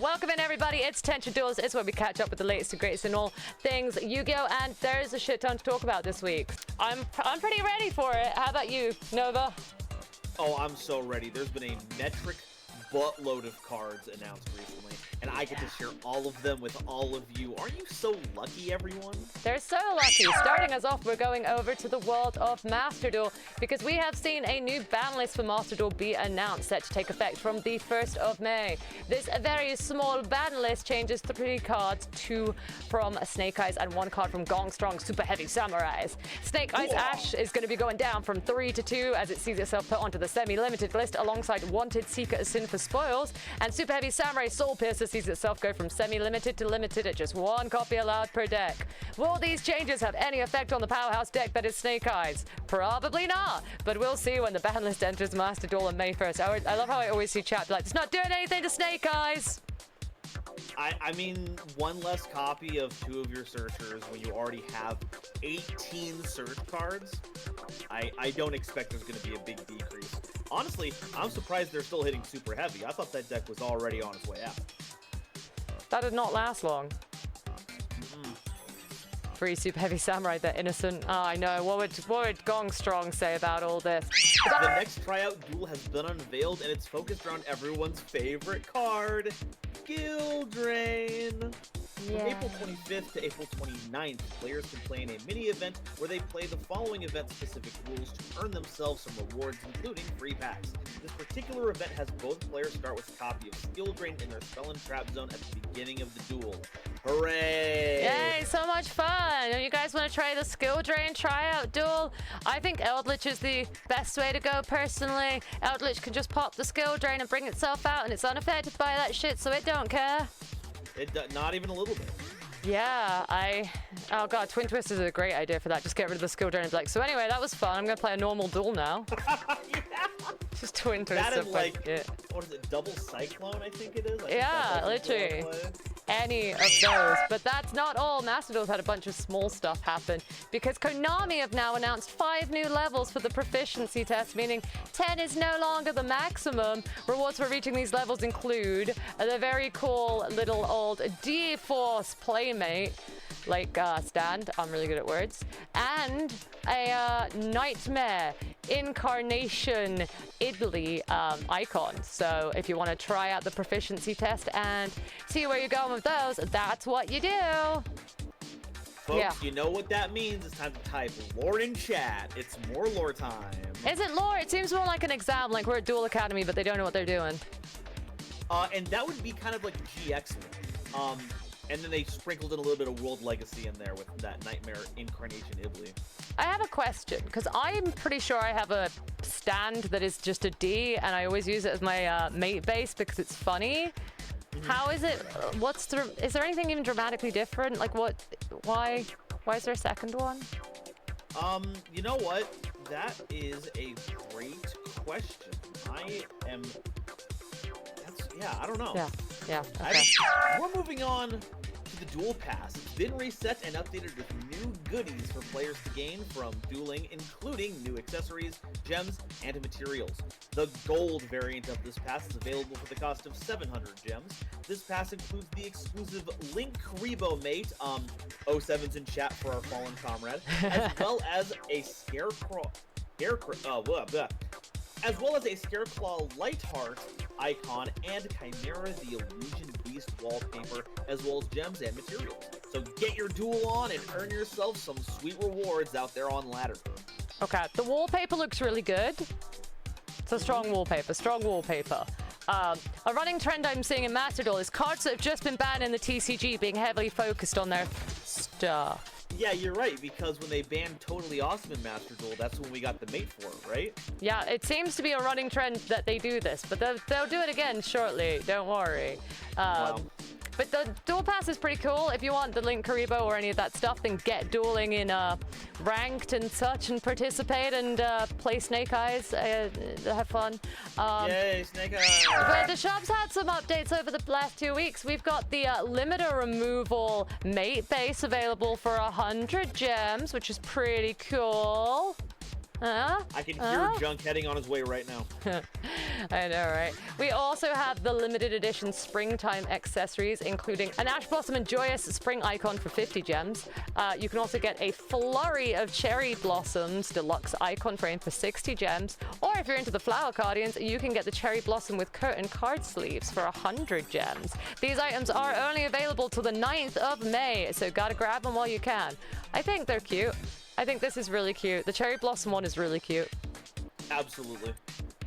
Welcome in, everybody. It's Tension Duels. It's where we catch up with the latest and greatest in all things Yu-Gi-Oh! And there's a shit ton to talk about this week. I'm pretty ready for it. How about you, Nova? Oh, I'm so ready. There's been a metric buttload of cards announced recently, and I get to share all of them with all of you. Aren't you so lucky, everyone? They're so lucky. Starting us off, we're going over to the world of Master Duel because we have seen a new ban list for Master Duel be announced, set to take effect from the 1st of May. This very small ban list changes 3 cards, 2 from Snake Eyes and 1 card from Gong Strong Super Heavy Samurais. Snake Eyes Ash is going to be going down from 3 to 2 as it sees itself put onto the semi-limited list alongside Wanted Seeker of Sin for spoils, and Super Heavy Samurai Soul Piercer sees itself go from semi-limited to limited at just 1 copy allowed per deck. Will these changes have any effect on the powerhouse deck that is Snake Eyes? Probably not, but we'll see when the ban list enters Master Duel on May 1st. I love how I always see chat like, it's not doing anything to Snake Eyes! I mean, 1 less copy of 2 of your searchers when you already have 18 search cards. I don't expect there's going to be a big decrease. Honestly, I'm surprised they're still hitting super heavy. I thought that deck was already on its way out. That did not last long. Free Super Heavy Samurai, they're innocent. Oh, I know. What would Gong Strong say about all this? The next Tryout Duel has been unveiled, and it's focused around everyone's favorite card, Skill Drain. From April 25th to April 29th, players can play in a mini-event where they play the following event-specific rules to earn themselves some rewards, including free packs. This particular event has both players start with a copy of Skill Drain in their Spell and Trap Zone at the beginning of the duel. Hooray! Yay, so much fun! You guys want to try the Skill Drain Tryout Duel? I think Eldritch is the best way to go, personally. Eldritch can just pop the Skill Drain and bring itself out, and it's unaffected by that shit, so it don't care. Not even a little bit. Yeah, oh god, Twin Twist is a great idea for that. Just get rid of the Skill Drain and be like, so anyway, that was fun. I'm gonna play a normal duel now. Yeah. Just Twin Twist. That is like, what is it, Double Cyclone, I think it is? Yeah, literally. Any of those. But that's not all. Master Duel's had a bunch of small stuff happen because Konami have now announced 5 new levels for the proficiency test, meaning 10 is no longer the maximum. Rewards for reaching these levels include the very cool little old D-Force Playmate, like stand, I'm really good at words, and a Nightmare Incarnation Idly icon. So if you want to try out the proficiency test and see where you're going with those, that's what you do. Folks, you know what that means. It's time to type lore in chat. It's more lore time. Isn't lore? It seems more like an exam, like we're at Duel Academy, but they don't know what they're doing. And that would be kind of like GX lore. And then they sprinkled in a little bit of World Legacy in there with that Nightmare Incarnation Ibly. I have a question, because I'm pretty sure I have a stand that is just a D, and I always use it as my mate base because it's funny. How is it? Is there anything even dramatically different? Like why is there a second one? You know what? That is a great question. I don't know. Yeah. Okay. We're moving on to the Duel Pass. It's been reset and updated with new goodies for players to gain from dueling, including new accessories, gems, and materials. The gold variant of this pass is available for the cost of 700 gems. This pass includes the exclusive Link Rebo mate, 07's in chat for our fallen comrade, as well as a Scarecrow Lightheart icon and Chimera the Illusion Beast wallpaper, as well as gems and materials. So get your duel on and earn yourself some sweet rewards out there on ladder. Okay, the wallpaper looks really good. It's a strong wallpaper. A running trend I'm seeing in Master Duel is cards that have just been banned in the TCG being heavily focused on their stuff. Yeah, you're right, because when they banned Totally Awesome in Master Duel, that's when we got the mate for it, right? Yeah, it seems to be a running trend that they do this, but they'll do it again shortly, don't worry. Wow. But the Duel Pass is pretty cool. If you want the Link Karibo or any of that stuff, then get dueling in ranked and such and participate and play Snake Eyes. Have fun. Yay, Snake Eyes! But the shop's had some updates over the last 2 weeks. We've got the limiter removal mate base available for 100 gems, which is pretty cool. I can hear Junk heading on his way right now. I know, right? We also have the limited edition springtime accessories, including an Ash Blossom and Joyous spring icon for 50 gems. You can also get a flurry of cherry blossoms deluxe icon frame for 60 gems. Or if you're into the flower cardians, you can get the cherry blossom with curtain card sleeves for 100 gems. These items are only available till the 9th of May, so gotta grab them while you can. I think they're cute. I think this is really cute. The cherry blossom one is really cute. Absolutely.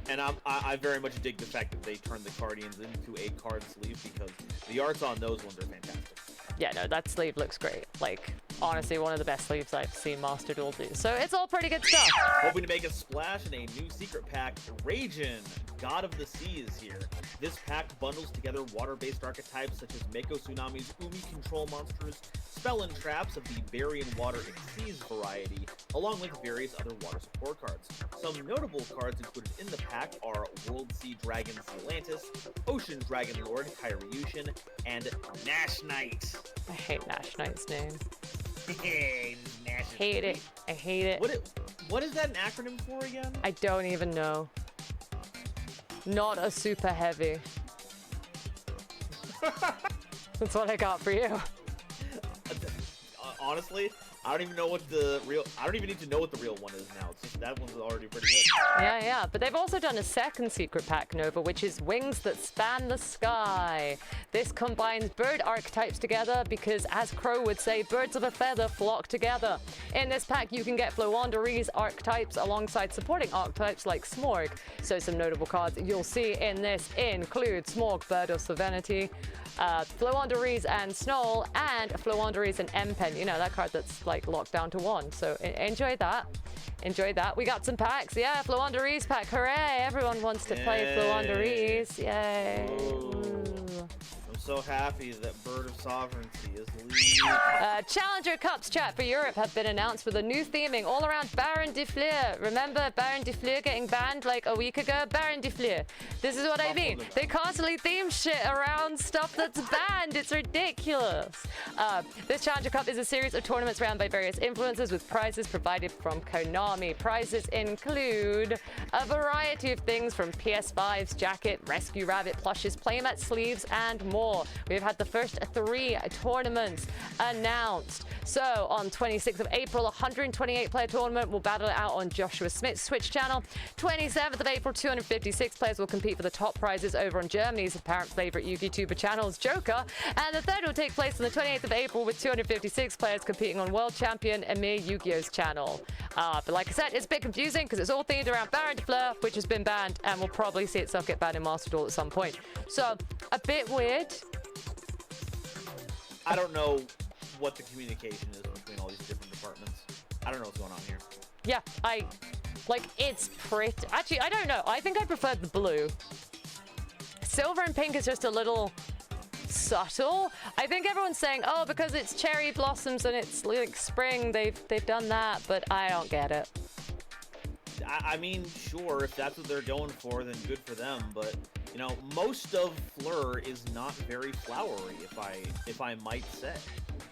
And I very much dig the fact that they turned the Cardians into a card sleeve, because the arts on those ones are fantastic. Yeah, no, that sleeve looks great. Like, honestly, one of the best sleeves I've seen Master Duel do. So it's all pretty good stuff. Hoping to make a splash in a new secret pack, Ragin, God of the Sea, is here. This pack bundles together water-based archetypes such as Mako Tsunami's Umi control monsters, spell and traps of the Berry and Water Exceeds variety, along with various other water support cards. Some notable cards included in the pack are World Sea Dragon Zealantis, Ocean Dragon Lord Kyriushin, and Nash Knight. I hate Nash Knight's name. Nash Hate it. I hate it. What is that an acronym for again? I don't even know. Not a super heavy. That's what I got for you. Honestly, I don't even know what the real. I don't even need to know what the real one is now. It's just that one's already pretty good. Yeah. But they've also done a second secret pack, Nova, which is Wings That Span the Sky. This combines bird archetypes together because, as Crow would say, birds of a feather flock together. In this pack, you can get Floowandereeze archetypes alongside supporting archetypes like Smorg. So some notable cards you'll see in this include Smorg, Bird of Sovereignty, Floowandereeze and Snoll, and Floowandereeze and M-Pen. You know, that card that's like locked down to 1. So enjoy that. Enjoy that. We got some packs. Yeah, Floowandereeze pack. Hooray! Everyone wants to play Floowandereeze. Yay. I'm so happy that Bird of Sovereignty is leaving. Challenger Cups chat for Europe have been announced with a new theming all around Baron de Fleur. Remember Baron de Fleur getting banned like a week ago? Baron de Fleur. This is what I mean. They constantly theme shit around stuff that's banned. It's ridiculous. This Challenger Cup is a series of tournaments ran by various influencers with prizes provided from Konami. Prizes include a variety of things from PS5's jacket, Rescue Rabbit plushes, Playmats sleeves, and more. We've had the first 3 tournaments announced. So on 26th of April, a 128-player tournament will battle it out on Joshua Smith's Twitch channel. 27th of April, 256 players will compete for the top prizes over on Germany's apparent favorite Yugioh channel's Joker. And the third will take place on the 28th of April with 256 players competing on world champion Emir Yugioh's channel. But like I said, it's a bit confusing because it's all themed around Baron de Fleur, which has been banned, and we'll probably see itself get banned in Master Duel at some point. So a bit weird. I don't know what the communication is between all these different departments. I don't know what's going on here. Yeah, it's pretty... Actually, I don't know. I think I prefer the blue. Silver and pink is just a little subtle. I think everyone's saying, oh, because it's cherry blossoms and it's like spring, they've done that, but I don't get it. I mean, sure, if that's what they're going for, then good for them, but... You know, most of Fleur is not very flowery, if I might say.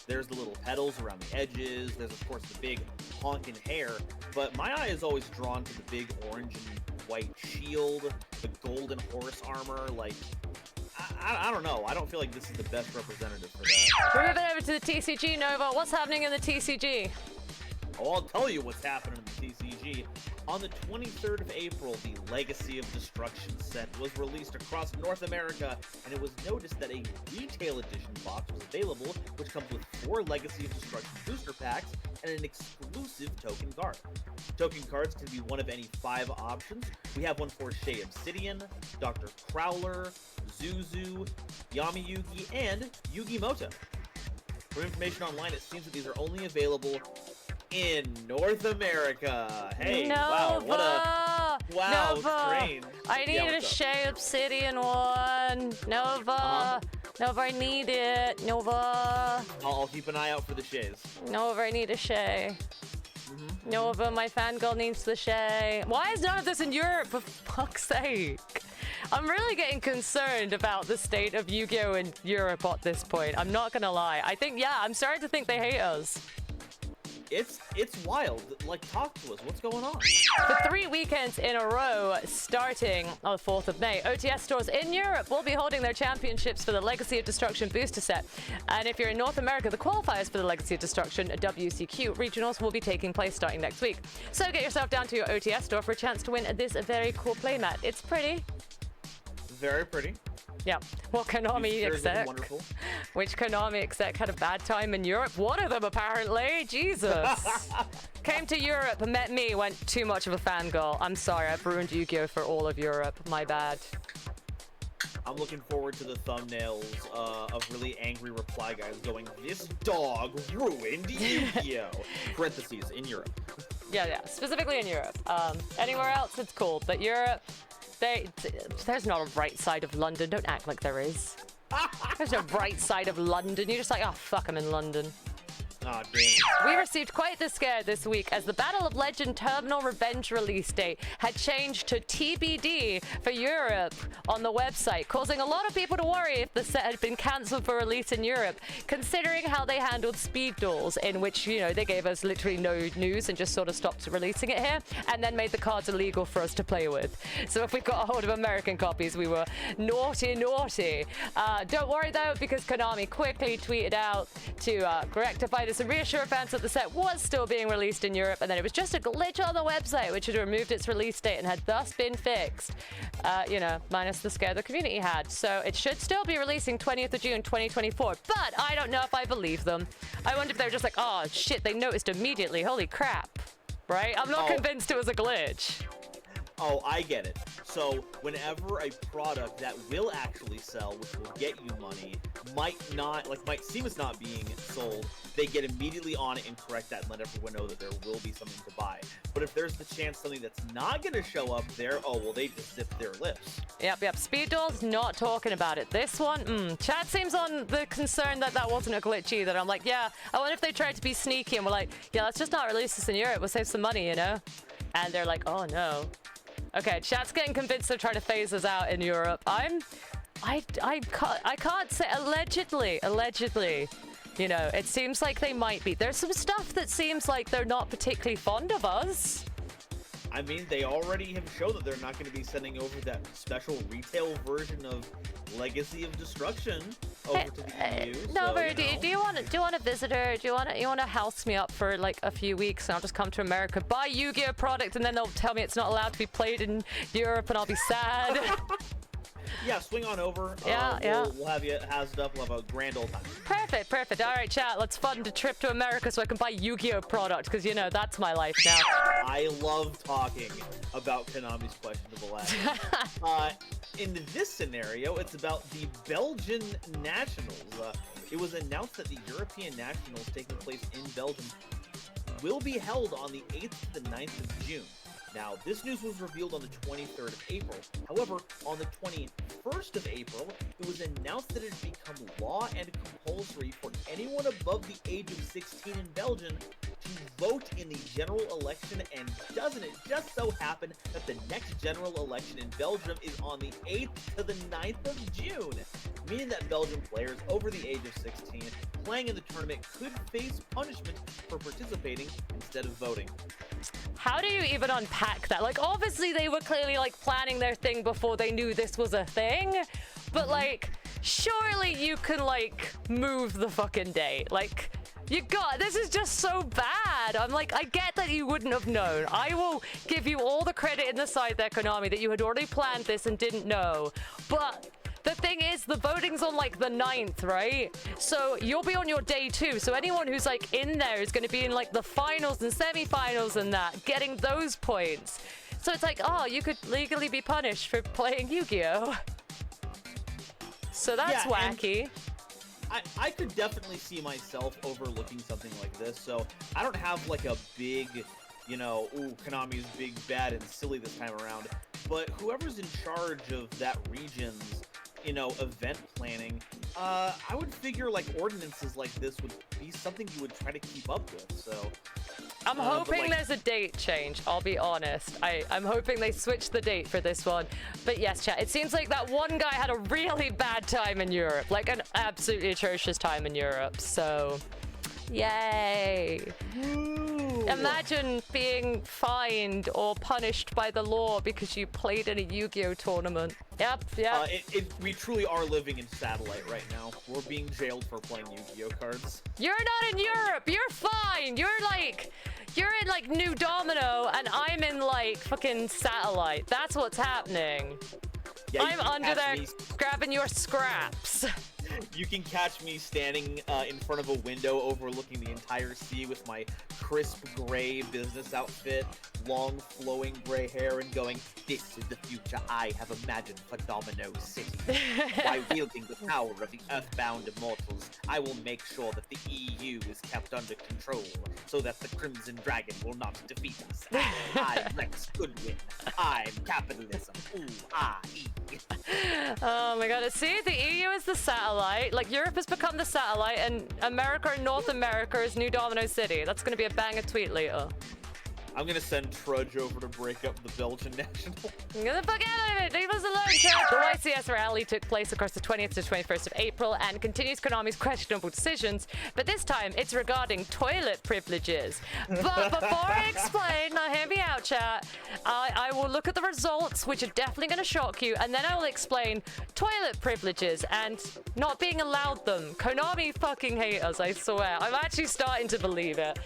There's the little petals around the edges, there's of course the big honking hair, but my eye is always drawn to the big orange and white shield, the golden horse armor, like, I don't know. I don't feel like this is the best representative for that. We're moving over to the TCG, Nova. What's happening in the TCG? Oh, I'll tell you what's happening in the TCG. On the 23rd of April, the Legacy of Destruction set was released across North America, and it was noticed that a retail edition box was available, which comes with 4 Legacy of Destruction booster packs and an exclusive token card. Token cards can be one of any 5 options. We have one for Shea Obsidian, Dr. Crowler, Zuzu, Yami Yugi, and Yugi Moto. For information online, it seems that these are only available in North America. Hey, Nova! Wow, Nova! strange. I need a Shea Obsidian one. Nova! Nova, I need it. Nova! I'll keep an eye out for the Shays. Nova, I need a Shea. Nova, my fangirl needs the Shea. Why is none of this in Europe, for fuck's sake? I'm really getting concerned about the state of Yu-Gi-Oh! In Europe at this point. I'm not gonna lie. I'm starting to think they hate us. it's wild. Like, talk to us. What's going on? For 3 weekends in a row, starting on the 4th of May, OTS stores in Europe will be holding their championships for the Legacy of Destruction booster set. And if you're in North America, the qualifiers for the Legacy of Destruction WCQ regionals will be taking place starting next week. So get yourself down to your OTS store for a chance to win this very cool playmat. It's pretty. Very pretty. Yeah. What Konami exec? Wonderful. Which Konami exec had a bad time in Europe? One of them, apparently. Jesus. Came to Europe, met me, went too much of a fangirl. I'm sorry, I've ruined Yugioh for all of Europe. My bad. I'm looking forward to the thumbnails of really angry reply guys going, "This dog ruined Yugioh." Parentheses, in Europe. Yeah. Specifically in Europe. Anywhere else, it's cool. But Europe... There's not a right side of London. Don't act like there is. There's no right side of London. You're just like, oh, fuck, I'm in London. Aw, dang. We received quite the scare this week as the Battle of Legend Terminal Revenge release date had changed to TBD for Europe on the website, causing a lot of people to worry if the set had been cancelled for release in Europe, considering how they handled speed duels, in which, you know, they gave us literally no news and just sort of stopped releasing it here, and then made the cards illegal for us to play with. So if we got a hold of American copies, we were naughty. Don't worry, though, because Konami quickly tweeted out to rectify this and reassure fans that the set was still being released in Europe, and then it was just a glitch on the website which had removed its release date and had thus been fixed. You know, minus the scare the community had. So it should still be releasing 20th of June 2024, but I don't know if I believe them. I wonder if they're just like, oh shit, they noticed immediately, holy crap, right? I'm not convinced it was a glitch. Oh, I get it. So whenever a product that will actually sell, which will get you money, might seem as not being sold, they get immediately on it and correct that and let everyone know that there will be something to buy. But if there's the chance something that's not going to show up there, oh, well, they just zip their lips. Yep. Speed Duel's not talking about it. This one, chat seems on the concern that that wasn't a glitch either. I'm like, yeah, I wonder if they tried to be sneaky and were like, yeah, let's just not release this in Europe. We'll save some money, you know? And they're like, oh, no. Okay, chat's getting convinced they're trying to phase us out in Europe. I can't say, allegedly. You know, it seems like they might be. There's some stuff that seems like they're not particularly fond of us. I mean, they already have shown that they're not going to be sending over that special retail version of Legacy of Destruction over to the EU. No, so, do you want a visitor? Do you want to house me up for like a few weeks and I'll just come to America, buy Yu-Gi-Oh product, and then they'll tell me it's not allowed to be played in Europe, and I'll be sad. Yeah, swing on over. Yeah. We'll have you housed up. We'll have a grand old time. Perfect. All right, chat, let's fund a trip to America so I can buy Yu-Gi-Oh product, because, you know, that's my life now. I love talking about Konami's questionable actions. In this scenario, it's about the Belgian Nationals. It was announced that the European Nationals taking place in Belgium will be held on the 8th to the 9th of June. Now, this news was revealed on the 23rd of April. However, on the 21st of April, it was announced that it had become law and compulsory for anyone above the age of 16 in Belgium to vote in the general election, and doesn't it just so happen that the next general election in Belgium is on the 8th to the 9th of June, meaning that Belgian players over the age of 16 playing in the tournament could face punishment for participating instead of voting. How do you even unpack that? Like, obviously they were clearly like planning their thing before they knew this was a thing, but like, surely you can like move the fucking date. Like, this is just so bad. I'm like, I get that you wouldn't have known. I will give you all the credit in the side there, Konami, that you had already planned this and didn't know. But the thing is, the voting's on like the 9th, right? So you'll be on your day 2. So anyone who's like in there is going to be in like the finals and semi-finals and that, getting those points. So it's like, oh, you could legally be punished for playing Yu-Gi-Oh. So that's wacky. I could definitely see myself overlooking something like this. So I don't have like a big, you know, ooh, Konami's big, bad, and silly this time around. But whoever's in charge of that region's, you know, event planning, I would figure like ordinances like this would be something you would try to keep up with. So I'm hoping there's a date change, I'll be honest. I'm hoping they switch the date for this one. But yes, chat, it seems like that one guy had a really bad time in Europe, like an absolutely atrocious time in Europe. So Yay. Woo. Imagine being fined or punished by the law because you played in a Yu-Gi-Oh tournament. Yep. We truly are living in satellite right now. We're being jailed for playing Yu-Gi-Oh cards. You're not in Europe. You're fine. You're in like New Domino and I'm in like fucking satellite. That's what's happening. Yeah, I'm under there grabbing your scraps. You can catch me standing in front of a window overlooking the entire sea with my crisp gray business outfit, long flowing gray hair, and going, "This is the future I have imagined for Domino City. By wielding the power of the earthbound immortals, I will make sure that the EU is kept under control, so that the Crimson Dragon will not defeat us. I'm Rex Goodwin. I'm capitalism. Ooh, ah, E." Oh my god, see, the EU is the satellite, like Europe has become the satellite, and America and North America is New Domino City. That's gonna be a banger tweet later. I'm gonna send Trudge over to break up the Belgian national. Get the fuck out of it! Leave us alone, Trudge! The YCS Raleigh took place across the 20th to 21st of April and continues Konami's questionable decisions, but this time it's regarding toilet privileges. But before I explain, now hear me out, chat, I will look at the results, which are definitely gonna shock you, and then I will explain toilet privileges and not being allowed them. Konami fucking hate us, I swear. I'm actually starting to believe it.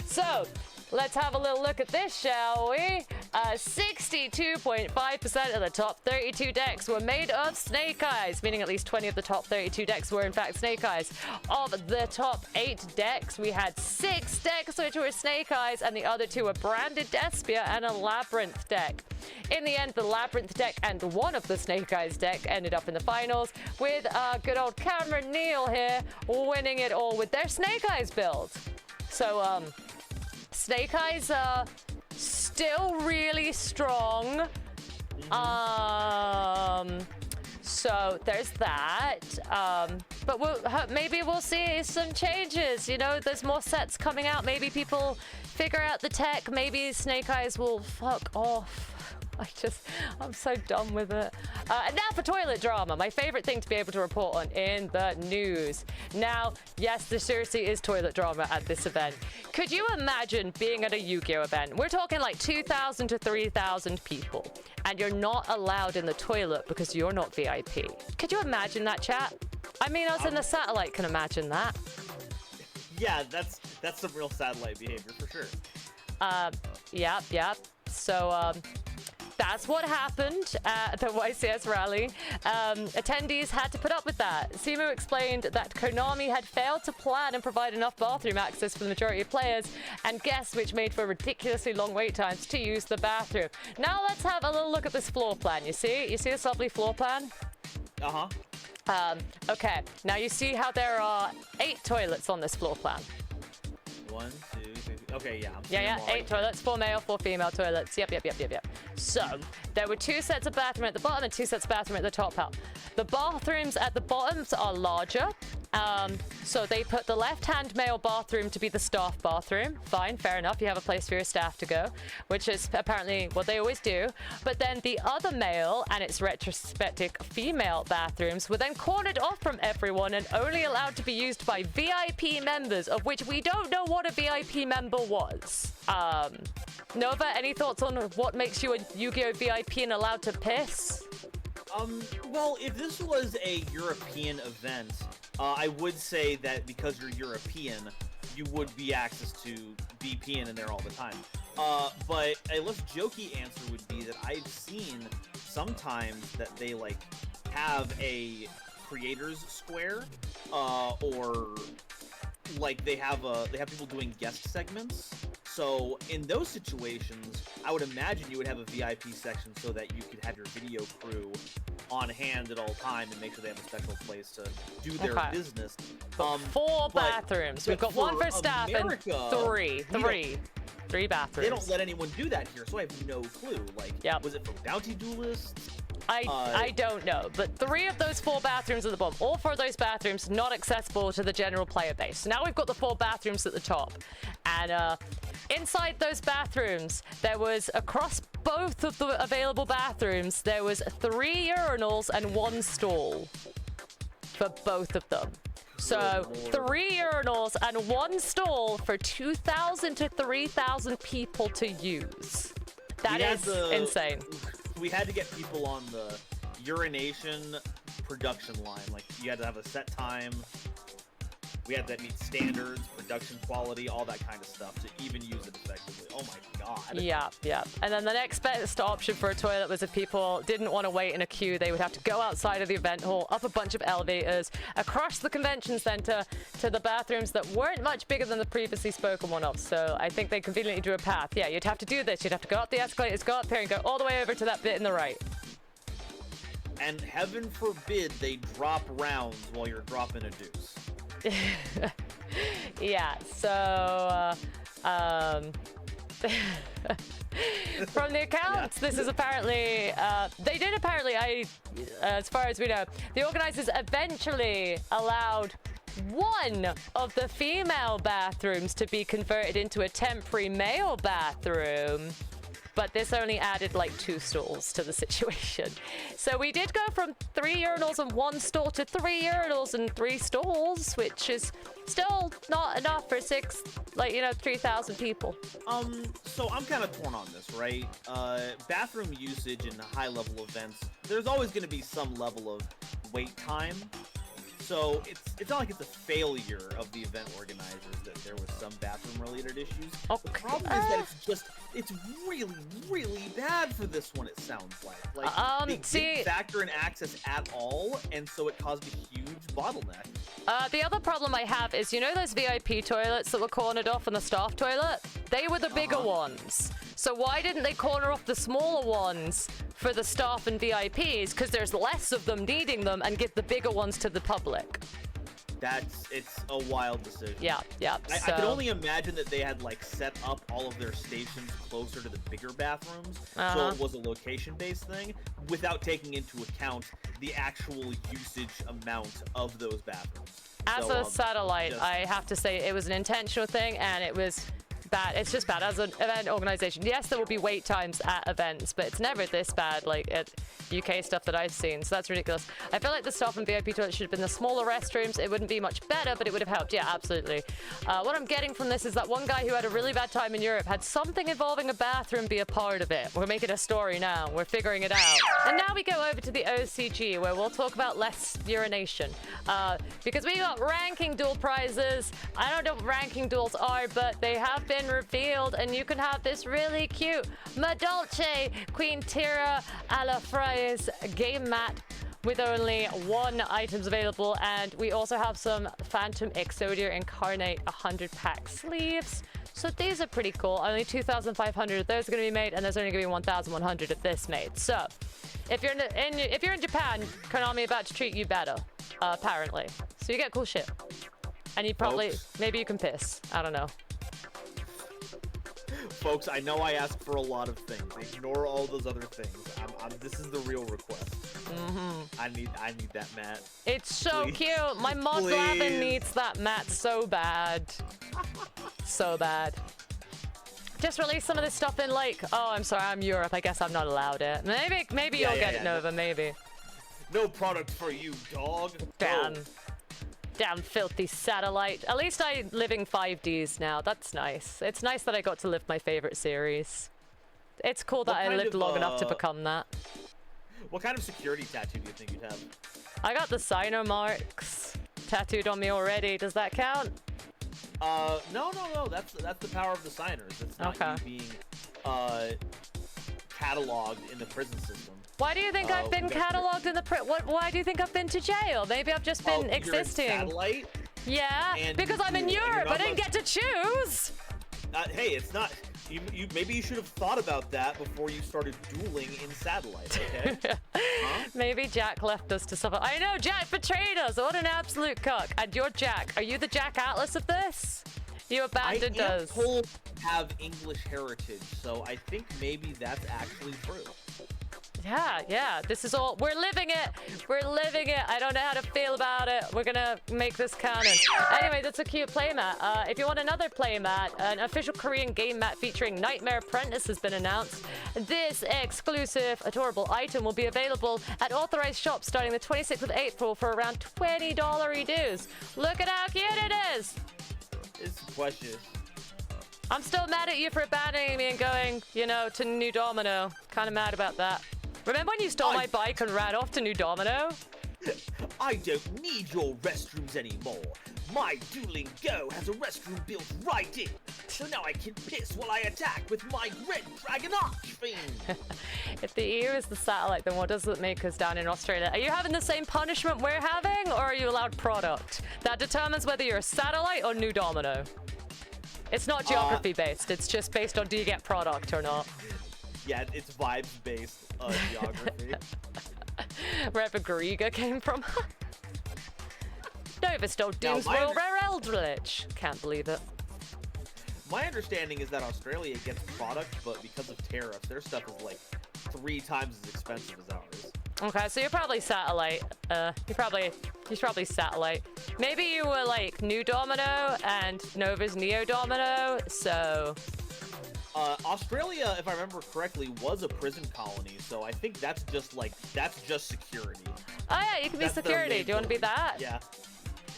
So, let's have a little look at this, shall we? 62.5% of the top 32 decks were made of Snake Eyes, meaning at least 20 of the top 32 decks were in fact Snake Eyes. Of the top 8 decks, we had 6 decks which were Snake Eyes, and the other 2 were Branded Despia and a Labyrinth deck. In the end, the Labyrinth deck and one of the Snake Eyes deck ended up in the finals, with good old Cameron Neal here winning it all with their Snake Eyes build. So, Snake Eyes are still really strong. So there's that. But maybe we'll see some changes. You know, there's more sets coming out. Maybe people figure out the tech. Maybe Snake Eyes will fuck off. I'm so done with it. And now for toilet drama, my favorite thing to be able to report on in the news. Now, yes, there seriously is toilet drama at this event. Could you imagine being at a Yu-Gi-Oh event? We're talking like 2,000 to 3,000 people, and you're not allowed in the toilet because you're not VIP. Could you imagine that, chat? I mean, us in the satellite can imagine that. Yeah, that's some real satellite behavior for sure. Yep. So, that's what happened at the YCS Raleigh. Attendees had to put up with that. Simu explained that Konami had failed to plan and provide enough bathroom access for the majority of players and guests, which made for ridiculously long wait times to use the bathroom. Now let's have a little look at this floor plan. You see this lovely floor plan? Okay, now you see how there are 8 toilets on this floor plan. 1, 2, 3. Okay, yeah. Yeah, 8 toilets, 4 male, 4 female toilets. Yep. So, there were 2 sets of bathroom at the bottom and 2 sets of bathroom at the top. The bathrooms at the bottoms are larger. So they put the left-hand male bathroom to be the staff bathroom. Fine, fair enough. You have a place for your staff to go, which is apparently what they always do. But then the other male and its retrospective female bathrooms were then cornered off from everyone and only allowed to be used by VIP members, of which we don't know what a VIP member was. Nova, any thoughts on what makes you a Yu-Gi-Oh VIP and allowed to piss? Well, if this was a European event, I would say that because you're European, you would be access to be peeing in there all the time. But a less jokey answer would be that I've seen sometimes that they like have a creators square, or like they have people doing guest segments. So in those situations, I would imagine you would have a VIP section so that you could have your video crew on hand at all time and make sure they have a special place to do their business. 4 bathrooms. We've got 1 for staff America, and 3 bathrooms. They don't let anyone do that here, so I have no clue. Like, was it for bounty duelists? I don't know, but 3 of those 4 bathrooms at the bottom, all 4 of those bathrooms not accessible to the general player base. So now we've got the 4 bathrooms at the top, and inside those bathrooms, there was, across both of the available bathrooms, there was 3 urinals and 1 stall for both of them. So Lord. 3 urinals and 1 stall for 2,000 to 3,000 people to use. That is insane. We had to get people on the urination production line. Like, you had to have a set time. We had to meet standards, production quality, all that kind of stuff to even use it effectively. Oh my god. Yeah, yeah. And then the next best option for a toilet was if people didn't want to wait in a queue, they would have to go outside of the event hall, up a bunch of elevators, across the convention center to the bathrooms that weren't much bigger than the previously spoken one of. So I think they conveniently drew a path. Yeah, you'd have to do this. You'd have to go up the escalators, go up here, and go all the way over to that bit in the right. And heaven forbid they drop rounds while you're dropping a deuce. Yeah, so from the accounts, this is apparently they did apparently, as far as we know, the organizers eventually allowed one of the female bathrooms to be converted into a temporary male bathroom. But this only added like 2 stalls to the situation. So we did go from 3 urinals and 1 stall to 3 urinals and 3 stalls, which is still not enough for 3,000 people. So I'm kind of torn on this, right? Bathroom usage in high-level events, there's always going to be some level of wait time. So it's not like it's a failure of the event organizers that there was some bathroom-related issues. Okay. The problem is that it's really, really bad for this one, it sounds like. They didn't factor in access at all, and so it caused a huge bottleneck. The other problem I have is, you know those VIP toilets that were cornered off in the staff toilet? They were the bigger ones. So why didn't they corner off the smaller ones for the staff and VIPs? Because there's less of them needing them, and give the bigger ones to the public. It's a wild decision. Yeah. I can only imagine that they had set up all of their stations closer to the bigger bathrooms, so it was a location-based thing, without taking into account the actual usage amount of those bathrooms. As a satellite, I have to say it was an intentional thing, and it was bad. It's just bad as an event organization. Yes, there will be wait times at events, but it's never this bad like at UK stuff that I've seen, so that's ridiculous. I feel like the staff and VIP toilets should have been the smaller restrooms. It wouldn't be much better, but it would have helped. Yeah, absolutely. What I'm getting from this is that one guy who had a really bad time in Europe had something involving a bathroom be a part of it. We're making a story now. We're figuring it out. And now we go over to the OCG, where we'll talk about less urination. Because we got ranking duel prizes. I don't know what ranking duels are, but they have been revealed, and you can have this really cute Madolce Queen Tira alla Fries game mat with only 1 items available, and we also have some Phantom Exodia Incarnate 100-pack sleeves. So these are pretty cool. Only 2,500 of those are going to be made, and there's only going to be 1,100 of this made. So if you're in Japan, Konami are about to treat you better, apparently. So you get cool shit, and you probably maybe you can piss. I don't know. Folks, I know I ask for a lot of things. Ignore all those other things. This is the real request. I need that mat. It's so cute. My mod Lavin needs that mat so bad. So bad. Just release some of this stuff in oh, I'm sorry, I'm Europe. I guess I'm not allowed it. Maybe you'll get it, Nova. Maybe. No product for you, dog. Damn filthy satellite. At least I'm living 5Ds now. That's nice. It's nice that I got to live my favorite series. It's cool that I lived long enough to become that. What kind of security tattoo do you think you'd have? I got the signer marks tattooed on me already. Does that count? No. That's the power of the signers. It's not you being cataloged in the prison system. Why do you think I've been cataloged in the why do you think I've been to jail? Maybe I've just been existing. You're in satellite? Yeah, because I'm in Europe. I didn't get to choose. Hey, it's not. Maybe you should have thought about that before you started dueling in satellite. Okay. Maybe Jack left us to suffer. I know Jack betrayed us. What an absolute cuck. And you're Jack. Are you the Jack Atlas of this? You abandoned us. I am told to have English heritage, so I think maybe that's actually true. Yeah. This is all. We're living it. We're living it. I don't know how to feel about it. We're gonna make this canon. Anyway, that's a cute playmat. If you want another playmat, an official Korean game mat featuring Nightmare Apprentice has been announced. This exclusive, adorable item will be available at authorized shops starting the 26th of April for around $20 dues. Look at how cute it is. It's precious. I'm still mad at you for abandoning me and going, you know, to New Domino. Kind of mad about that. Remember when you stole my bike and ran off to New Domino? I don't need your restrooms anymore. My Dueling Go has a restroom built right in. So now I can piss while I attack with my Red Dragon Archfiend. If the EU is the satellite, then what does it make us down in Australia? Are you having the same punishment we're having, or are you allowed product? That determines whether you're a satellite or New Domino. It's not geography based, it's just based on do you get product or not. Yeah, it's vibes based geography. Wherever Gariga came from. Nova stole Doom's Royal Rare Eldritch. Can't believe it. My understanding is that Australia gets product, but because of tariffs, their stuff is like 3 times as expensive as ours. Okay, so you're probably satellite. He's probably satellite. Maybe you were like New Domino and Nova's Neo Domino, so... Australia, if I remember correctly, was a prison colony, so I think that's just security. Oh yeah, you can be security. Do you want to be that? Yeah.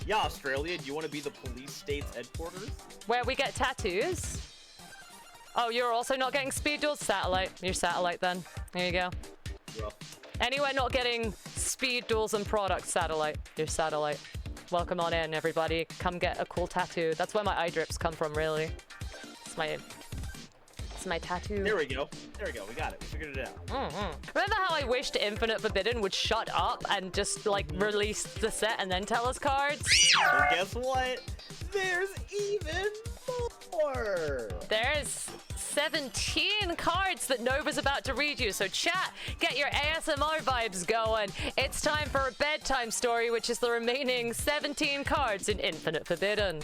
Yeah, Australia, do you want to be the police state's headquarters? Where we get tattoos? Oh, you're also not getting speed duels? Satellite. You're satellite then. There you go. Rough. Anywhere not getting speed duels and products, satellite. You're satellite. Welcome on in, everybody. Come get a cool tattoo. That's where my eye drips come from, really. It's my tattoo. There we go. We got it. We figured it out. Remember how I wished Infinite Forbidden would shut up and just, like, release the set and then tell us cards? So guess what? There's even more! There's 17 cards that Nova's about to read you. So chat, get your ASMR vibes going. It's time for a bedtime story, which is the remaining 17 cards in Infinite Forbidden.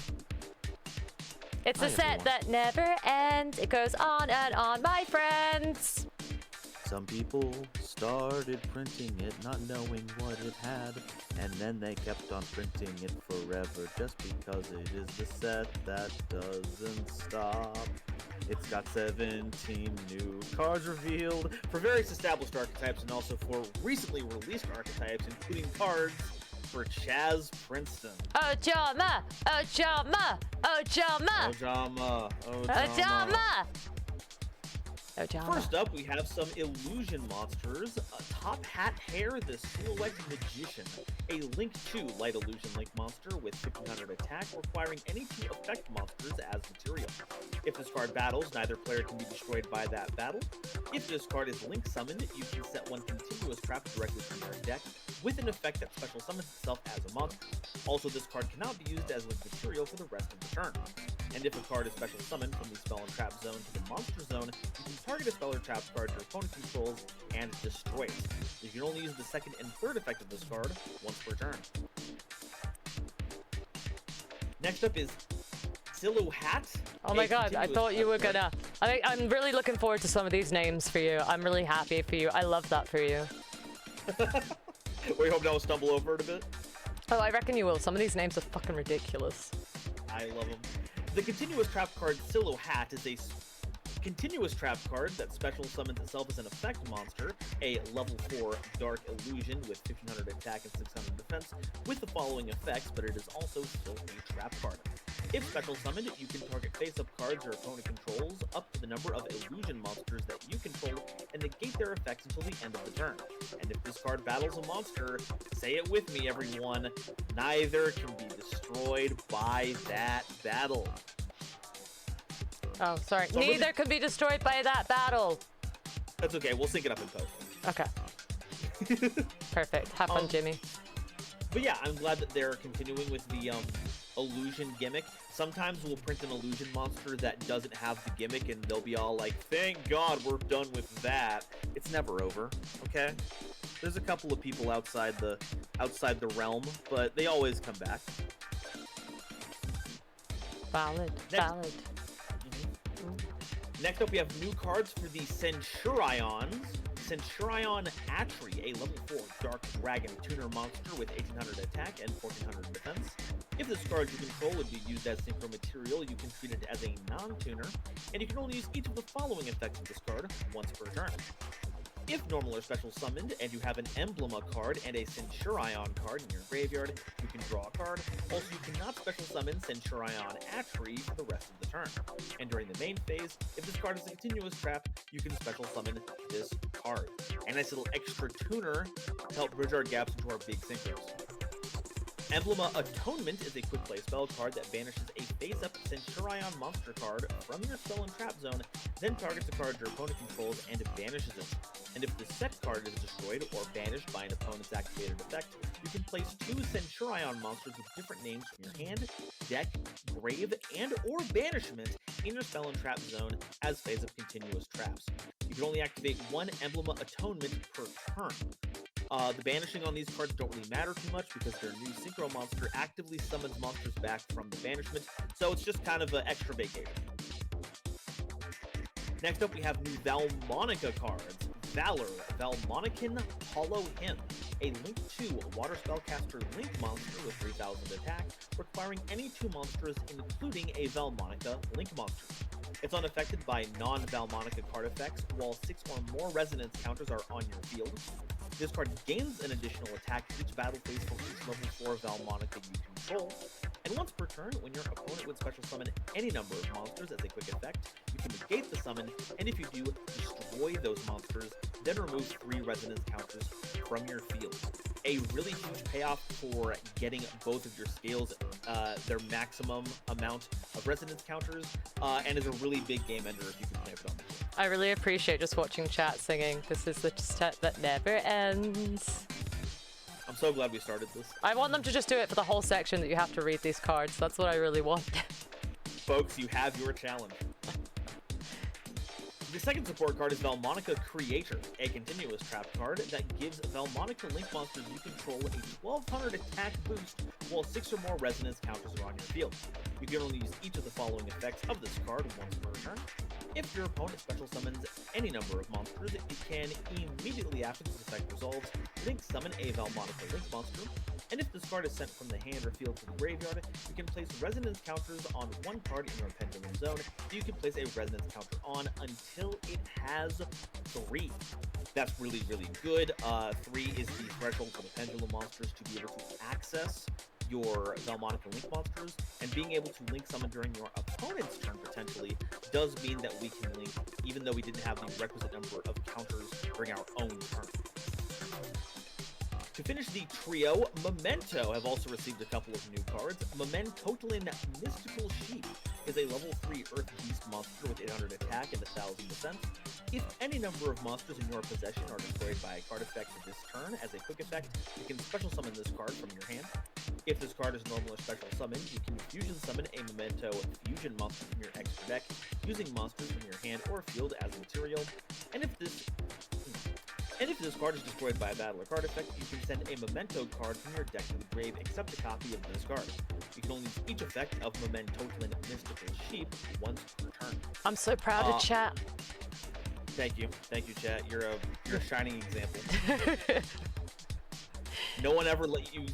It's a set that never ends. It goes on and on, my friends. Some people started printing it, not knowing what it had, and then they kept on printing it forever, just because it is the set that doesn't stop. It's got 17 new cards revealed for various established archetypes and also for recently released archetypes, including cards for Chaz Princeton. Ojama! Ojama! Ojama! Ojama! Ojama! Ojama. First up, we have some illusion monsters. Top Hat Hair, the Silhouette Magician. A Link 2 light illusion link monster with 1500 attack, requiring any 2 effect monsters as material. If this card battles, neither player can be destroyed by that battle. If this card is link summoned, you can set 1 continuous trap directly from your deck with an effect that special summons itself as a monster. Also, this card cannot be used as link material for the rest of the turn. And if a card is special summoned from the spell and trap zone to the monster zone, you can target a spell or trap card your opponent controls and destroy it. You can only use the second and third effect of this card once per turn. Next up is Silhouette. Oh my god, I thought you were gonna... I'm really looking forward to some of these names for you. I'm really happy for you. I love that for you. We hope now stumble over it a bit. Oh, I reckon you will. Some of these names are fucking ridiculous. I love them. The continuous trap card Silhouette is a continuous trap card that special summons itself as an effect monster, a level 4 dark illusion with 1500 attack and 600 defense, with the following effects, but it is also still a trap card. If special summoned, you can target face-up cards your opponent controls up to the number of illusion monsters that you control and negate their effects until the end of the turn. And if this card battles a monster, say it with me everyone, neither can be destroyed by that battle. Oh, sorry. Neither can be destroyed by that battle. That's okay, we'll sync it up in post. Okay. Perfect. Have fun, Jimmy. But yeah, I'm glad that they're continuing with the illusion gimmick. Sometimes we'll print an illusion monster that doesn't have the gimmick and they'll be all like, thank God we're done with that. It's never over, okay? There's a couple of people outside the realm, but they always come back. Valid. Valid. Next up, we have new cards for the Centurions. Centurion Atri, a level 4 Dark Dragon Tuner monster with 1800 attack and 1400 defense. If this card you control would be used as synchro material, you can treat it as a non-tuner, and you can only use each of the following effects of this card once per turn. If normal or special summoned, and you have an Emblema card and a Centurion card in your graveyard, you can draw a card. Also, you cannot special summon Centurion Atri for the rest of the turn. And during the main phase, if this card is a continuous trap, you can special summon this card. A nice little extra tuner to help bridge our gaps into our big synchros. Emblema Atonement is a quick play spell card that banishes a face-up Centurion monster card from your spell and trap zone, then targets a card your opponent controls and banishes it. And if the set card is destroyed or banished by an opponent's activated effect, you can place 2 Centurion monsters with different names from your hand, deck, grave, and or banishment in your spell and trap zone as phase-up continuous traps. You can only activate 1 Emblema Atonement per turn. The banishing on these cards don't really matter too much because their new Synchro monster actively summons monsters back from the banishment, so it's just kind of an extra vacation. Next up, we have new Valmonica cards. Valor, Valmonican Hollow Hymn, a Link 2 Water Spellcaster Link monster with 3000 attack, requiring any 2 monsters, including a Valmonica Link monster. It's unaffected by non-Valmonica card effects, while 6 or more resonance counters are on your field. This card gains an additional attack each battle phase for each level 4 Valmonica you control. And once per turn, when your opponent would special summon any number of monsters as a quick effect, you can negate the summon, and if you do, destroy those monsters, then remove 3 resonance counters from your field. A really huge payoff for getting both of your scales their maximum amount of resonance counters, and is a really big game ender if you can play it on the field. I really appreciate just watching chat singing. This is the set that never ends. I'm so glad we started this. I want them to just do it for the whole section that you have to read these cards. That's what I really want. Folks, you have your challenge. The second support card is Valmonica Creator, a continuous trap card that gives Valmonica Link monsters you control a 1200 attack boost while 6 or more resonance counters are on your field. You can only use each of the following effects of this card once per turn. If your opponent special summons any number of monsters, it can immediately after this effect resolves, Link summon a Valmonica Link monster, and if this card is sent from the hand or field to the graveyard, you can place resonance counters on 1 card in your pendulum zone that you can place a resonance counter on until it has 3. That's really, really good. 3 is the threshold for the pendulum monsters to be able to access your Valmonica Link monsters, and being able to link summon during your opponent's turn potentially does mean that we can link even though we didn't have the requisite number of counters during our own turn. To finish the trio, Memento have also received a couple of new cards. Mementotlin Mystical Sheep is a level 3 Earth Beast monster with 800 attack and 1000 defense. If any number of monsters in your possession are destroyed by a card effect this turn, as a quick effect, you can special summon this card from your hand. If this card is normal or special summoned, you can fusion summon a Memento Fusion monster from your extra deck, using monsters from your hand or field as material. And if this card is destroyed by a battle or card effect, you can send a Memento card from your deck to the grave, except a copy of this card. You can only use each effect of Mementotlin Mystical Sheep once per turn. I'm so proud of chat. Thank you, chat. You're a shining example. No one ever let you.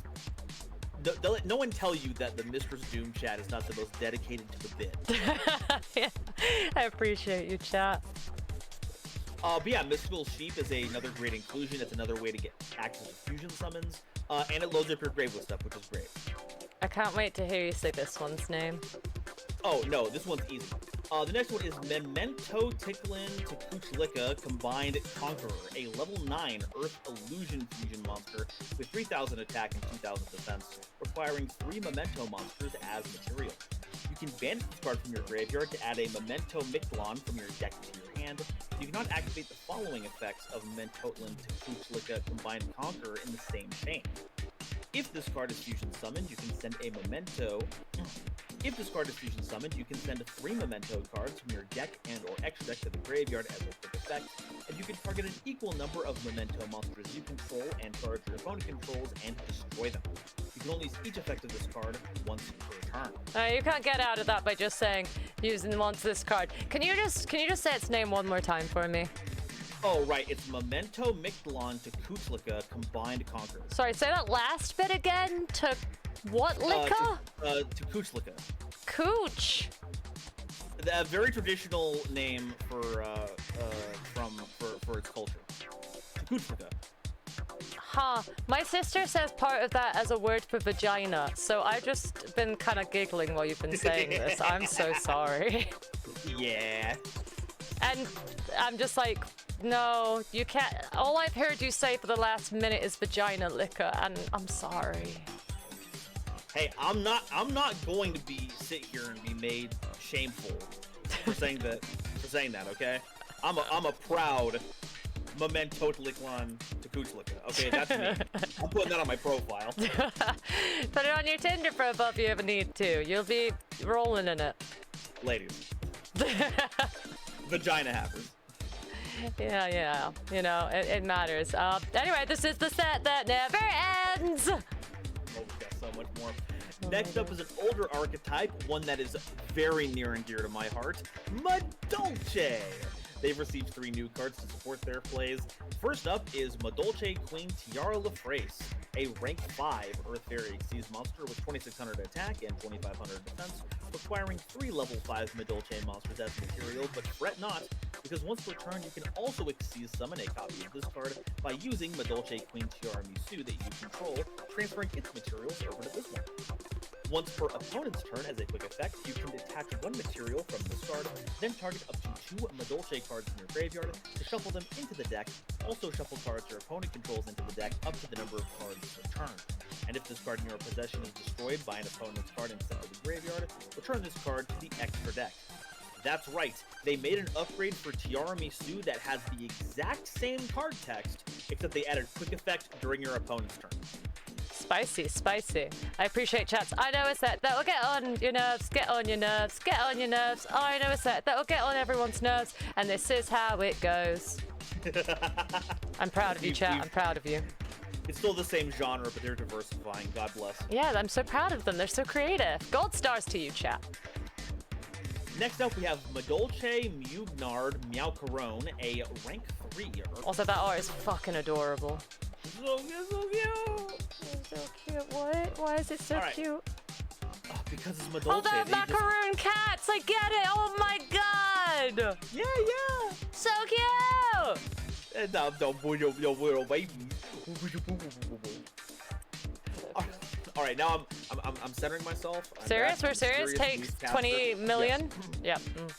No one tell you that the MistressDoom chat is not the most dedicated to the bit. Yeah, I appreciate you, chat. But yeah, Mystical Sheep is another great inclusion. It's another way to get access to fusion summons, and it loads up your grave with stuff, which is great. I can't wait to hear you say this one's name. Oh no, this one's easy. The next one is Memento Ticklin Takuchlika Combined Conqueror, a level 9 Earth Illusion Fusion monster with 3000 attack and 2000 defense, requiring 3 Memento monsters as material. You can banish this card from your graveyard to add a Memento Mictlon from your deck to your hand. You cannot activate the following effects of Mementotlin Takuchlika Combined Conqueror in the same chain. If this card is fusion summoned, you can send a Memento. If this card is fusion summoned, you can send 3 Memento cards from your deck and or extra deck to the graveyard as a quick effect, and you can target an equal number of Memento monsters you control and target your opponent controls and destroy them. You can only use each effect of this card once per turn. You can't get out of that by just saying using once this card. Can you just say its name one more time for me? Oh, right. It's Memento, Mictlan, to Kutlika combined conquer. Sorry, say that last bit again. To what liquor? To Kutlika. Cooch. A very traditional name for its culture. Kutlika. Huh. My sister says part of that as a word for vagina, so I've just been kind of giggling while you've been saying this. I'm so sorry. Yeah. And I'm just like, no, you can't. All I've heard you say for the last minute is vagina liquor, and I'm sorry. Hey, I'm not going to sit here and be made shameful for saying that. Okay? I'm a proud Memento Tliklan to Kuchlika. Okay, that's me. I'm putting that on my profile. Put it on your Tinder profile if you ever need to. You'll be rolling in it. Ladies. Vagina hackers. Yeah. You know, it matters. Anyway, this is the set that never ends. Oh, we got so much more. Next up is an older archetype, one that is very near and dear to my heart, Madolche. They've received 3 new cards to support their plays. First up is Madolche Queen Tiara Lafrace, a rank 5 Earth Fairy Xyz monster with 2600 attack and 2500 defense, requiring 3 level 5 Madolche monsters as material, but fret not, because once per turn you can also Xyz summon a copy of this card by using Madolche Queen Tiara Misu that you control, transferring its materials over to this one. Once per opponent's turn, as a quick effect, you can detach 1 material from this card, then target up to 2 Madolche cards in your graveyard to shuffle them into the deck. Also shuffle cards your opponent controls into the deck up to the number of cards per turn. And if this card in your possession is destroyed by an opponent's card and sent to the graveyard, return this card to the extra deck. That's right, they made an upgrade for Tiara Misu that has the exact same card text, except they added quick effect during your opponent's turn. Spicy. I appreciate chats. I know a set that will get on your nerves, get on your nerves, get on your nerves. I know a set that will get on everyone's nerves, and this is how it goes. I'm proud of you, chat. I'm proud of you. It's still the same genre, but they're diversifying. God bless. Yeah, I'm so proud of them. They're so creative. Gold stars to you, chat. Next up, we have Madolche Mugnard Meowcarone, a rank 3. Also, that art is fucking adorable. So cute. It's so cute. What? Why is it so cute? Because it's Madolche. Oh, the macaroon cats! I get it! Oh my god! Yeah. So cute! All right, now I'm centering myself. Serious? We're serious? Takes 20 million? Yes. Yep.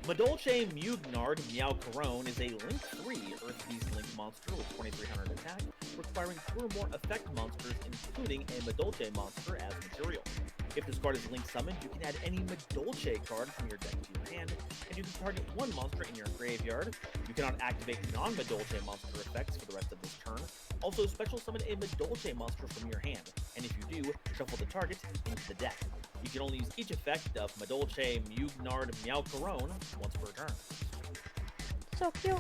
Madolche Mugnard Meowcarone is a Link 3 Earth Beast Link monster with 2300 attack, requiring 2 or more effect monsters, including a Madolche monster as material. If this card is Link summoned, you can add any Madolche card from your deck to your hand, and you can target 1 monster in your graveyard. You cannot activate non-Madolche monster effects for the rest of this turn. Also, special summon a Madolche monster from your hand, and if you do, shuffle the target into the deck. You can only use each effect of Madolche Mugnard Meowcarone once per turn. So cute.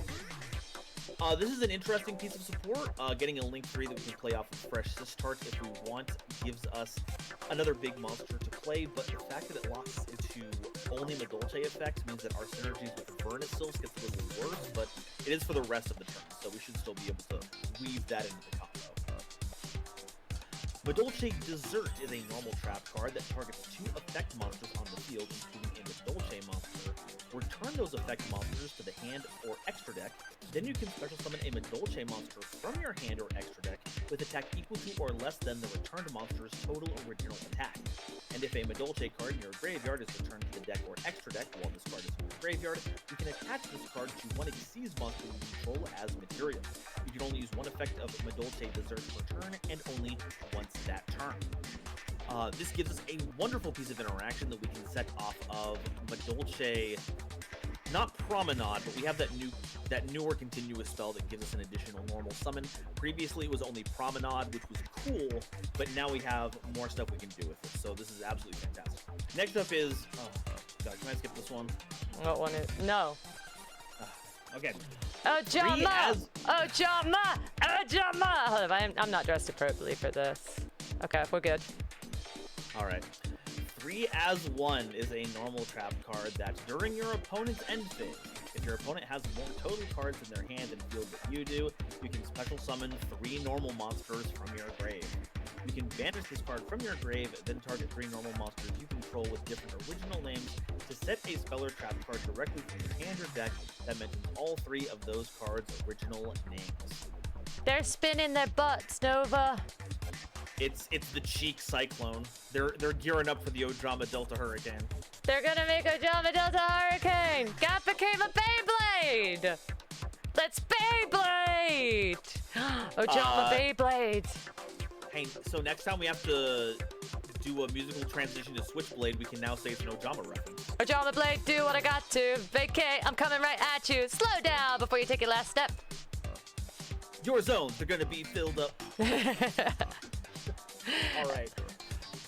This is an interesting piece of support. Getting a Link 3 that we can play off of Fresh Sistart if we want gives us another big monster to play, but the fact that it locks into only Madolche effects means that our synergies with Vernisils gets a little worse, but it is for the rest of the turn, so we should still be able to weave that into the combo. Madolche Dessert is a normal trap card that targets 2 effect monsters on the field, including a Madolche monster. Return those effect monsters to the hand or extra deck, then you can special summon a Madolche monster from your hand or extra deck with attack equal to or less than the returned monster's total original attack. And if a Madolche card in your graveyard is returned to the deck or extra deck while this card is in your graveyard, you can attach this card to 1 Xyz monster you control as material. You can only use 1 effect of Madolche Dessert per turn, and only once that turn. This gives us a wonderful piece of interaction that we can set off of Madolche, not Promenade, but we have that newer continuous spell that gives us an additional normal summon. Previously it was only Promenade, which was cool, but now we have more stuff we can do with it, so this is absolutely fantastic. Next up is, oh god, can I skip this one? What one is? No. Okay. Oh, Jama! Oh, Jama! Oh, Jama! Hold on, I'm not dressed appropriately for this. Okay, we're good. Alright. 3 as 1 is a normal trap card that during your opponent's end phase, if your opponent has more total cards in their hand and field than you do, you can special summon 3 normal monsters from your grave. You can banish this card from your grave, then target 3 normal monsters you control with different original names to set a spell or trap card directly from your hand or deck that mentions all 3 of those cards' original names. They're spinning their butts, Nova. It's the cheek cyclone. They're gearing up for the Ojama Delta Hurricane. They're gonna make Ojama Delta Hurricane. Gap became a Beyblade. Let's Beyblade. Ojama Beyblade. Hey, so next time we have to do a musical transition to Switchblade, we can now say it's an Ojama reference. Ojama Blade, do what I got to. Vacate, I'm coming right at you. Slow down before you take your last step. Your zones are gonna be filled up. All right.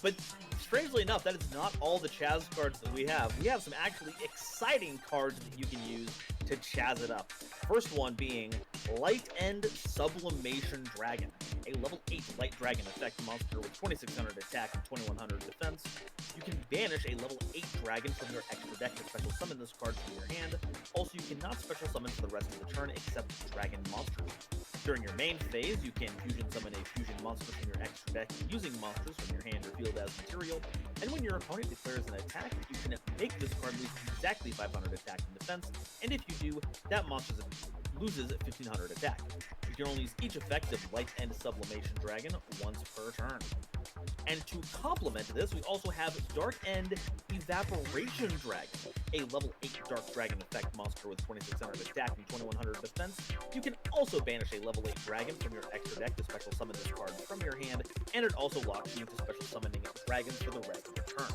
But strangely enough, that is not all the Chaz cards that we have. We have some actually exciting cards that you can use to Chaz it up. First one being Light End Sublimation Dragon, a level 8 Light Dragon effect monster with 2600 attack and 2100 defense. You can banish a level 8 dragon from your extra deck to special summon this card from your hand. Also, you cannot special summon for the rest of the turn except dragon monsters. During your main phase, you can fusion summon a fusion monster from your extra deck using monsters from your hand or field as material. And when your opponent declares an attack, you can make this card lose exactly 500 attack and defense. And if you do, that monster loses 1500 attack. You can only use each effect of Light End Sublimation Dragon once per turn. And to complement this, we also have Dark End Evaporation Dragon, a level 8 Dark Dragon effect monster with 2600 attack and 2100 defense. You can also banish a level 8 dragon from your extra deck to special summon this card from your hand, and it also locks you into special summoning dragons for the rest of the turn.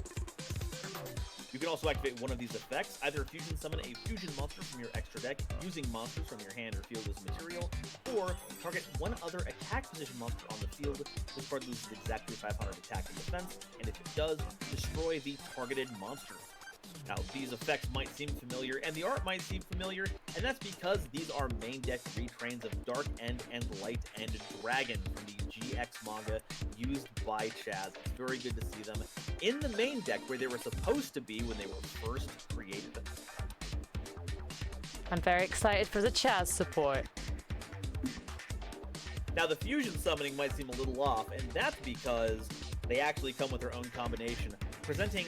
You can also activate one of these effects, either fusion summon a fusion monster from your extra deck using monsters from your hand or field as material, or target one other attack position monster on the field. This card loses exactly 500 attack and defense, and if it does, destroy the targeted monster. Now, these effects might seem familiar, and the art might seem familiar, and that's because these are main deck retrains of Dark End and Light End Dragon from the GX manga used by Chaz. It's very good to see them in the main deck where they were supposed to be when they were first created. I'm very excited for the Chaz support. Now, the fusion summoning might seem a little off, and that's because they actually come with their own combination, presenting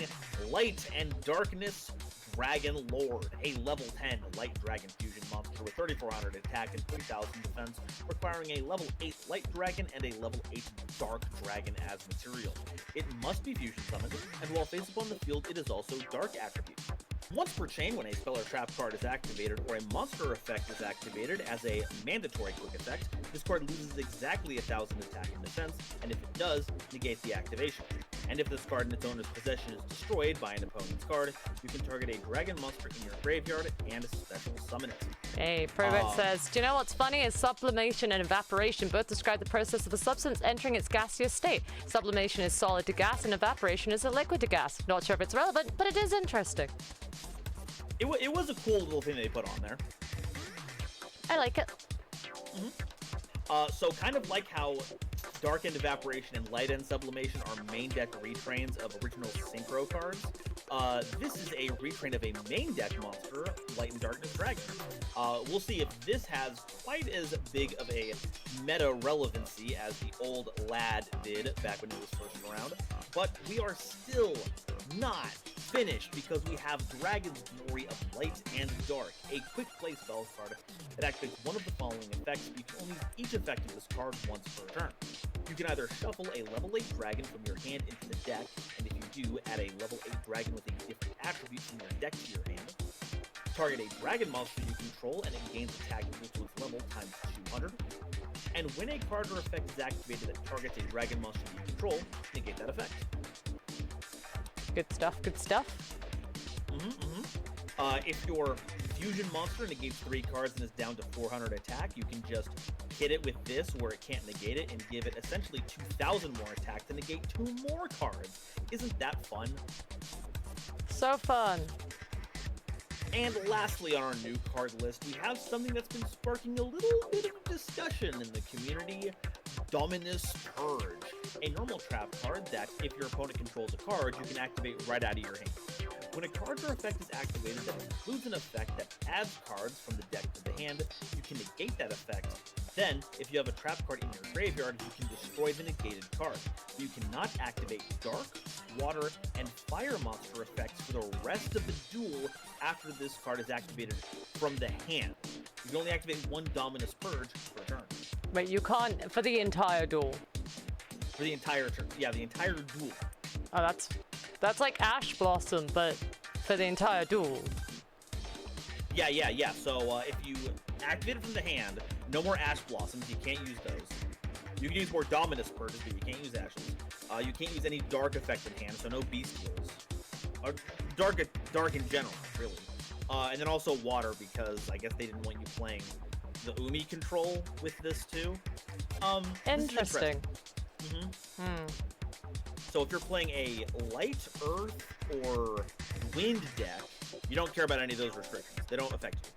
Light and Darkness Dragon Lord, a level 10 Light Dragon fusion monster with 3400 attack and 3000 defense, requiring a level 8 Light Dragon and a level 8 Dark Dragon as material. It must be fusion summoned, and while face up on the field, it is also Dark attribute. Once per chain, when a spell or trap card is activated or a monster effect is activated as a mandatory quick effect, this card loses exactly 1000 attack and defense, and if it does, negate the activation. And if this card in its owner's possession is destroyed by an opponent's card, you can target a dragon monster in your graveyard and special summon it. Hey, Probert says, do you know what's funny is sublimation and evaporation both describe the process of a substance entering its gaseous state. Sublimation is solid to gas and evaporation is a liquid to gas. Not sure if it's relevant, but it is interesting. It was a cool little thing they put on there. I like it. So kind of like how Dark End Evaporation and Light End Sublimation are main deck retrains of original Synchro cards, this is a retrain of a main deck monster, Light and Darkness Dragon. We'll see if this has quite as big of a meta relevancy as the old Lad did back when it was first around, but we are still not finished because we have Dragon's Glory of Light and Dark, a quick play spell card that activates one of the following effects. You can only use each effect of this card once per turn. You can either shuffle a level 8 dragon from your hand into the deck, and if you do, add a level 8 dragon with a different attribute from your deck to your hand. Target a dragon monster you control, and it gains attack equal to its level times 200. And when a card or effect is activated that targets a dragon monster you control, negate that effect. Good stuff, good stuff. If your fusion monster negates 3 cards and is down to 400 attack, you can just hit it with this where it can't negate it and give it essentially 2,000 more attack to negate 2 more cards. Isn't that fun? So fun. And lastly on our new card list, we have something that's been sparking a little bit of discussion in the community, Dominus Purge. a normal trap card that, if your opponent controls a card, you can activate right out of your hand. When a card or effect is activated that includes an effect that adds cards from the deck to the hand, you can negate that effect. Then, if you have a trap card in your graveyard, you can destroy the negated card. You cannot activate dark, water, and fire monster effects for the rest of the duel after this card is activated from the hand. You can only activate one Dominus Purge per turn. Wait, you can't for the entire duel. For the entire turn. Yeah, the entire duel. Oh, that's like Ash Blossom, but for the entire duel. Yeah. So if you activate it from the hand, no more Ash Blossoms. You can't use those. You can use more Dominus Purges, but you can't use Ashes. You can't use any Dark effect in hand, so no Bestials. Or dark in general, really. And then also Water, because I guess they didn't want you playing the Umi control with this too. Interesting. So if you're playing a light, earth, or wind deck, you don't care about any of those restrictions. They don't affect you.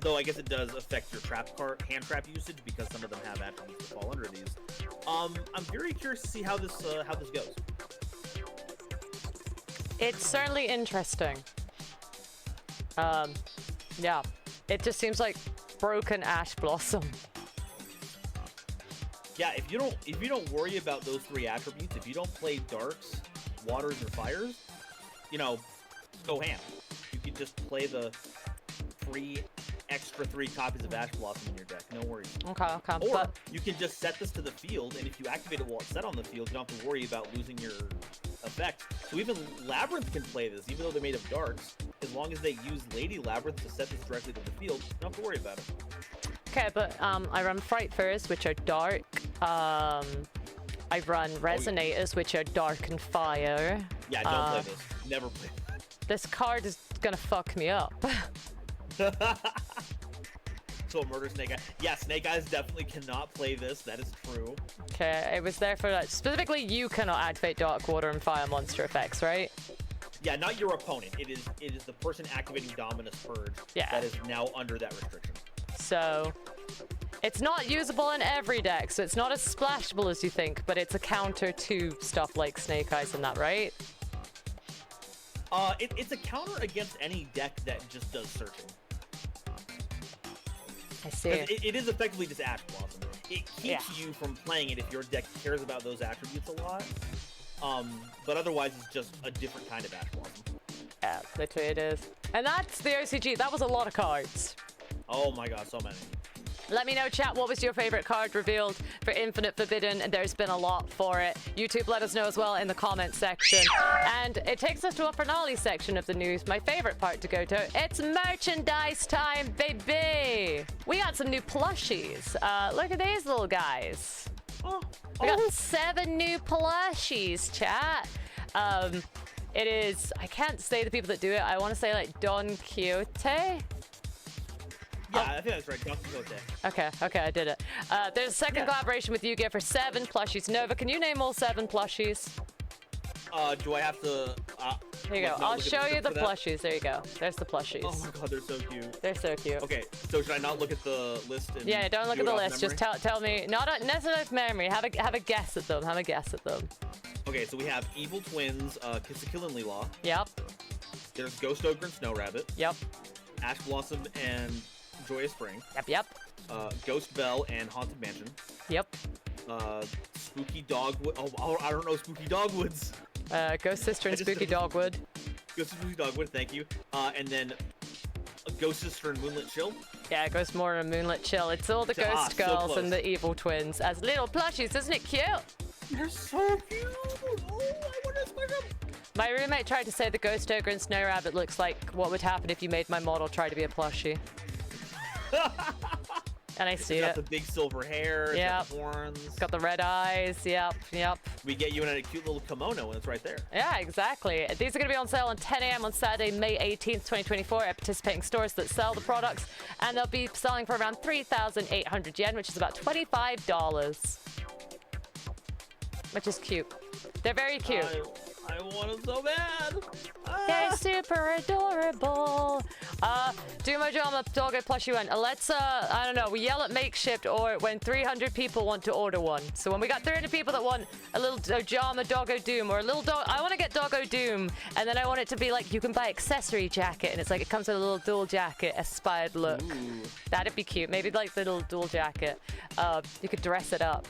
Though I guess it does affect your trap card, hand trap usage, because some of them have attributes that fall under these. I'm very curious to see how this goes. It's certainly interesting. Yeah, it just seems like broken Ash Blossom. Yeah, if you don't worry about those three attributes, if you don't play darks, waters, or fires, go ham. You can just play the extra three copies of Ash Blossom in your deck. No worries. Okay. Or you can just set this to the field, and if you activate it while it's set on the field, you don't have to worry about losing your effect. So even Labyrinth can play this, even though they're made of darks. As long as they use Lady Labyrinth to set this directly to the field, you don't have to worry about it. Okay, but I run Fright Furs, which are dark. I run Resonators, which are dark and fire. Yeah, don't play this. Never play this. This card is gonna fuck me up. So Murder Snake Eye. Yeah, Snake Eyes definitely cannot play this. That is true. Okay, it was there for that. Specifically, you cannot activate Dark Water and Fire monster effects, right? Yeah, not your opponent. It is the person activating Dominus Purge that is now under that restriction. So, it's not usable in every deck, so it's not as splashable as you think, but it's a counter to stuff like Snake Eyes and that, right? It's a counter against any deck that just does searching. I see. It is effectively just Ash Blossom. It keeps you from playing it if your deck cares about those attributes a lot. But otherwise, it's just a different kind of Ash Blossom. Yeah, literally it is. And that's the OCG. That was a lot of cards. Oh my god, so many. Let me know, chat, what was your favorite card revealed for Infinite Forbidden? And there's been a lot for it. YouTube, let us know as well in the comments section. And it takes us to a finale section of the news, my favorite part to go to. It's merchandise time, baby! We got some new plushies. Look at these little guys. We got 7 new plushies, chat. It is, I can't say the people that do it. I want to say like Don Quixote. Yeah, I think that's right. Don Quixote. Okay, I did it. There's a second collaboration with Yugioh for 7 plushies. Nova, can you name all 7 plushies? Do I have to... Here you go. I'll show you the plushies. There you go. There's the plushies. Oh my god, they're so cute. They're so cute. Okay, so should I not look at the list? And yeah, don't look at the list. Just tell me. Not necessarily from memory. Have a guess at them. Okay, so we have Evil Twins, Kiss-a-Kill and Leelaw. Yep. There's Ghost Ogre and Snow Rabbit. Yep. Ash Blossom and Joyous Spring. Yep. Ghost Belle and Haunted Mansion. Yep. Spooky Dogwood. Oh, I don't know Spooky Dogwoods. Ghost Sister and Spooky Dogwood. Ghost Spooky Dogwood, thank you. And then Ghost Sister and Moonlit Chill. Yeah, Ghost More and Moonlit Chill. It's all the Ghost Girls and the Evil Twins as little plushies. Isn't it cute? They're so cute. Oh, I want to squish them. My roommate tried to say the Ghost Ogre and Snow Rabbit looks like what would happen if you made my model try to be a plushie. And I see it. Got the big silver hair. Yep. Got the horns. Got the red eyes. Yep. We get you in a cute little kimono and it's right there. Yeah, exactly. These are going to be on sale on 10 a.m. on Saturday, May 18th, 2024 at participating stores that sell the products. And they'll be selling for around 3,800 yen, which is about $25. Which is cute. They're very cute. I want them so bad. They're super adorable. Dumo Drama Doggo plushie one. Let's, I don't know, we yell at makeshift or when 300 people want to order one. So when we got 300 people that want a little Ojama Doggo Doom or a little dog, I want to get Doggo Doom. And then I want it to be like, you can buy accessory jacket. And it's like, it comes with a little dual jacket, aspired look. Ooh. That'd be cute. Maybe like the little dual jacket. You could dress it up.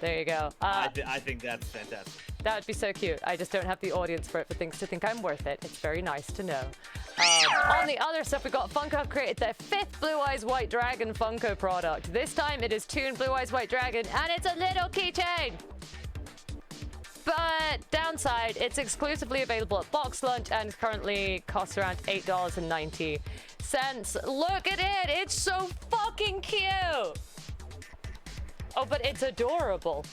There you go. I think that's fantastic. That would be so cute. I just don't have the audience for things to think I'm worth it. It's very nice to know. On the other stuff, we got Funko created their 5th Blue Eyes White Dragon Funko product. This time it is Toon Blue Eyes White Dragon, and it's a little keychain. But downside, it's exclusively available at Box Lunch and currently costs around $8.90. Look at it! It's so fucking cute! Oh, but it's adorable.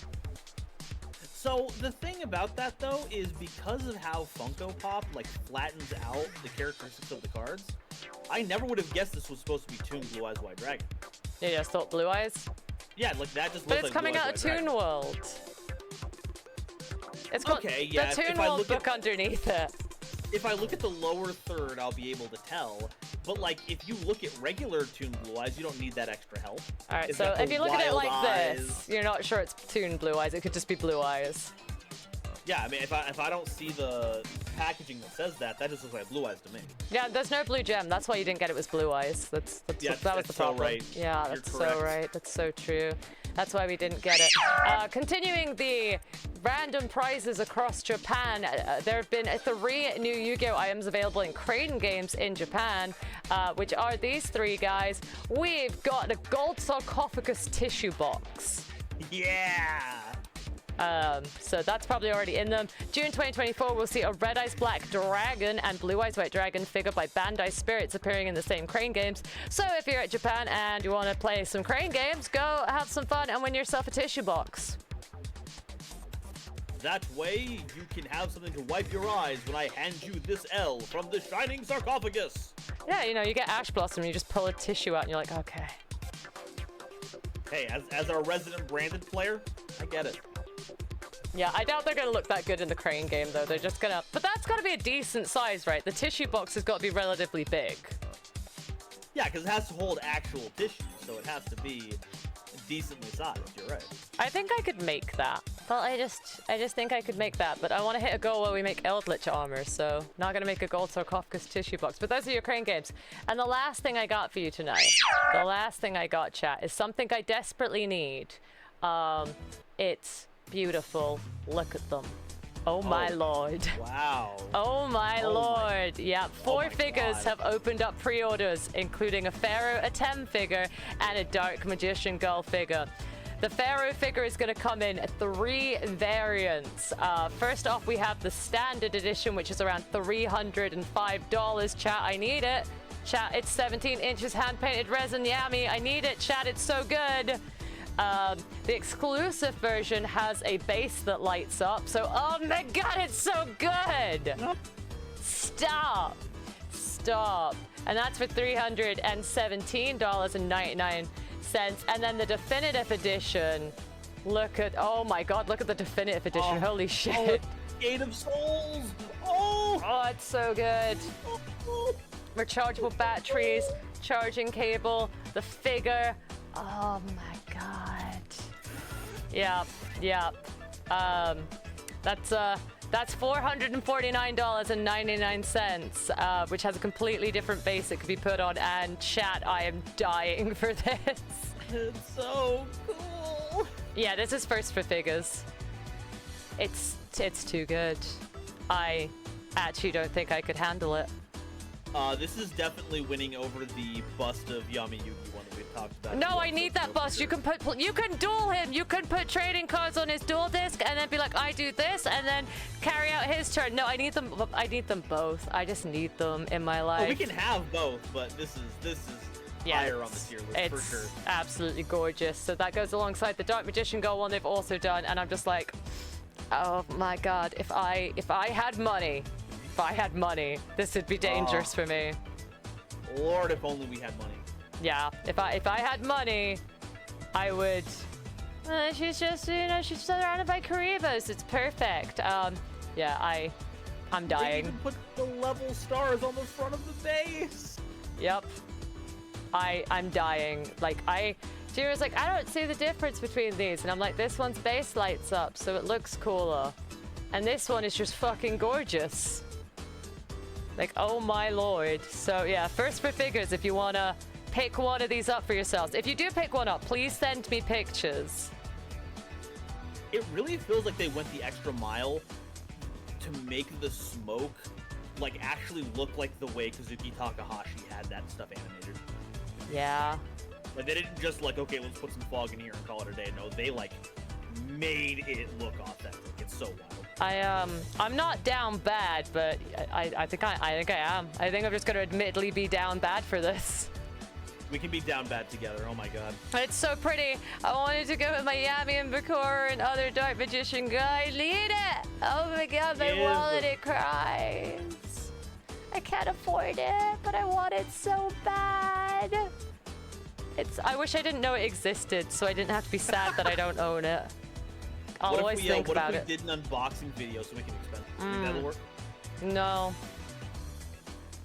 So the thing about that though is because of how Funko Pop like flattens out the characteristics of the cards, I never would have guessed this was supposed to be Toon Blue Eyes White Dragon. You just thought Blue Eyes? Yeah, like that just looks But it's like coming Blue out Eyes of White Toon Dragon. World. It's got Okay, yeah, the if Toon I World look at- book underneath it. If I look at the lower third, I'll be able to tell. But like, if you look at regular Toon Blue Eyes, you don't need that extra help. All right, It's so got the if you look at it wild like eyes. this, you're not sure it's Toon Blue Eyes. It could just be Blue Eyes. Yeah, I mean, if I don't see the packaging that says that, that just looks like Blue Eyes to me. Yeah, there's no blue gem. That's why you didn't get it was Blue Eyes. That was Yeah, the that's so problem. right. Yeah, You're that's so correct. right. That's so true. That's why we didn't get it. Continuing the random prizes across Japan, there have been 3 new Yu-Gi-Oh items available in Kraden games in Japan, which are these 3 guys. We've got a gold sarcophagus tissue box. Yeah! So that's probably already in them. June 2024, we'll see a Red Eyes Black Dragon and Blue Eyes White Dragon figure by Bandai Spirits appearing in the same Crane games. So if you're at Japan and you want to play some Crane games, go have some fun and win yourself a tissue box. That way, you can have something to wipe your eyes when I hand you this L from the Shining Sarcophagus. Yeah, you know, you get Ash Blossom, you just pull a tissue out and you're like, okay. Hey, as our resident branded player, I get it. Yeah, I doubt they're going to look that good in the Crane game, though. They're just going to... But that's got to be a decent size, right? The tissue box has got to be relatively big. Yeah, because it has to hold actual tissue, so it has to be decently sized. You're right. I think I could make that. Well, I just think I could make that, but I want to hit a goal where we make Eldritch armor, so not going to make a gold sarcophagus tissue box. But those are your Crane games. And the last thing I got for you tonight, the last thing I got, chat, is something I desperately need. It's beautiful. Look at them. Oh my lord. Wow. Oh my lord. Yeah, 4 my figures God. have opened up pre-orders, including a Pharaoh Atem figure and a Dark Magician Girl figure. The Pharaoh figure is going to come in 3 variants. First off, we have the standard edition, which is around $305. Chat, I need it. Chat, it's 17 inches hand-painted resin. Yummy, I need it. Chat, it's so good. The exclusive version has a base that lights up. So, oh my god, it's so good. Stop. Stop. And that's for $317.99. And then the definitive edition, look at, oh my god, look at the definitive edition. Holy shit. Gate of Souls. Oh. Oh, it's so good. Rechargeable batteries, charging cable, the figure. Oh my god. Yep, yep. That's $449.99, which has a completely different base it could be put on. And chat, I am dying for this. It's so cool. Yeah, this is first for figures. It's too good. I actually don't think I could handle it. This is definitely winning over the bust of Yami Yugi one that we've talked about. No, I need that bust. You can duel him. You can put trading cards on his duel disc and then be like, I do this, and then carry out his turn. No, I need them. I need them both. I just need them in my life. Oh, we can have both, but this is higher on the tier list for sure. It's absolutely gorgeous. So that goes alongside the Dark Magician Go one they've also done, and I'm just like, oh my god, if I had money. If I had money, this would be dangerous for me. Lord, if only we had money. Yeah, if I had money, I would. She's just, she's surrounded by Karibos. It's perfect. Yeah, I'm They dying. even put the level stars on the front of the base. Yep. I'm dying. Like, Jira's like, I don't see the difference between these. And I'm like, this one's base lights up, so it looks cooler. And this one is just fucking gorgeous. Like, oh my lord. So yeah, first for figures, if you wanna pick one of these up for yourselves. If you do pick one up, please send me pictures. It really feels like they went the extra mile to make the smoke like actually look like the way Kazuki Takahashi had that stuff animated. Yeah. Like they didn't just like, okay, let's put some fog in here and call it a day. No, they like made it look authentic. It's so wild. I'm not down bad, but I think I am. I think I'm just gonna admittedly be down bad for this. We can be down bad together. Oh my god. It's so pretty. I wanted to go with my Yami and Bakura and other Dark Magician guy. Need it! Oh my god, my wallet, it cries. I can't afford it, but I want it so bad. I wish I didn't know it existed, so I didn't have to be sad that I don't own it. I'll always think about it. What if we did an unboxing video so we can expend it? Think that'll work? No.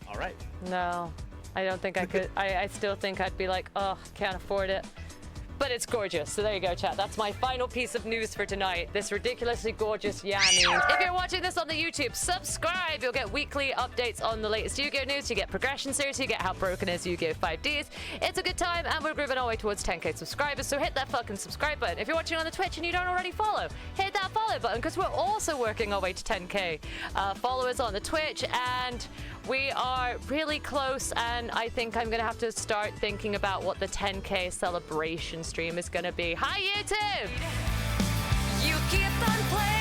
All right. No. I don't think I could. I still think I'd be like, oh, can't afford it. But it's gorgeous. So there you go, chat. That's my final piece of news for tonight. This ridiculously gorgeous Yami. If you're watching this on the YouTube, subscribe. You'll get weekly updates on the latest Yu-Gi-Oh news. You get progression series. You get how broken is Yu-Gi-Oh 5Ds. It's a good time, and we're grooving our way towards 10k subscribers. So hit that fucking subscribe button. If you're watching on the Twitch and you don't already follow, hit that follow button because we're also working our way to 10k followers on the Twitch, and we are really close, and I think I'm gonna have to start thinking about what the 10k celebration stream is gonna be. Hi, YouTube! You keep on playing.